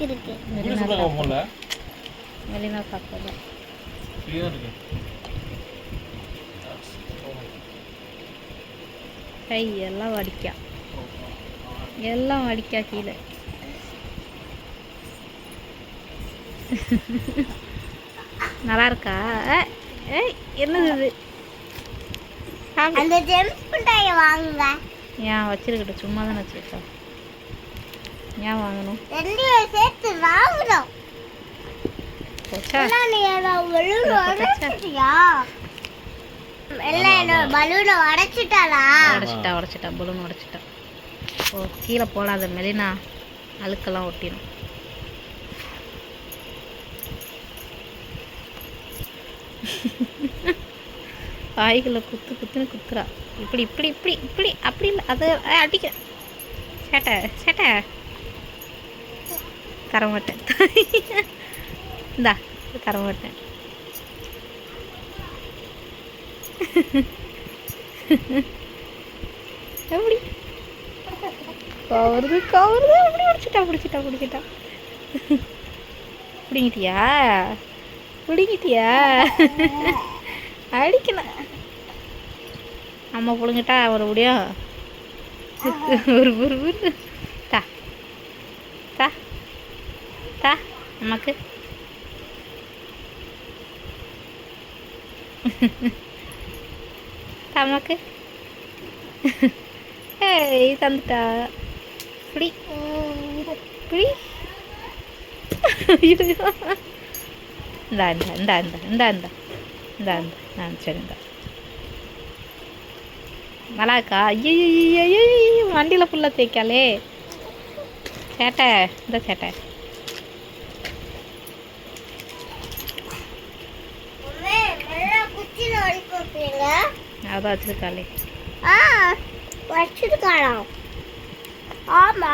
இருக்கு. மெலினா சாப்பிடல. கை எல்லாம் வடிக்கா கீழே. நல்லா இருக்கா? என்னது இது? அந்த ஜெம்ஸ் மிட்டாய வாங்குங்க. ஏன் வச்சிருக்கட்டும், சும்மா தானே வச்சிருக்கா. ஏன் வாங்கணும்? ரெண்டையும் சேர்த்து வாங்கணும். போச்சா? நீ பலூன் உடைச்சிட்டியா? எல்லாம் என்ன பலூனை உடைச்சிட்டாளா? உடைச்சிட்டா பலூன் உடைச்சிட்டா. ஓ, கீழே போடாத மெலினா, அழுக்கெல்லாம் ஒட்டிடும். வாய்களை குத்துன்னு குத்துறா. இப்படி அப்படி இல்லை, அது அடிக்க. சேட்டை தரமாட்டேன். இந்தா தரமாட்டேன். எப்படி கவருது அப்படி பிடிச்சிட்டா. பிடிங்கிட்டியா? அடிக்கணும். அம்மா பிடுங்கிட்டா ஒரு முடியும். ஒரு தா அம்மாக்கு. அம்மாக்கு தந்துட்டா. பிடி இந்தா சரி. நல்லா இருக்கா? ஐயோ, வண்டியில் ஃபுல்லாக தேய்க்காலே. சேட்டை அதான் வச்சிருக்காளே. வச்சிருக்காளா? ஆமா.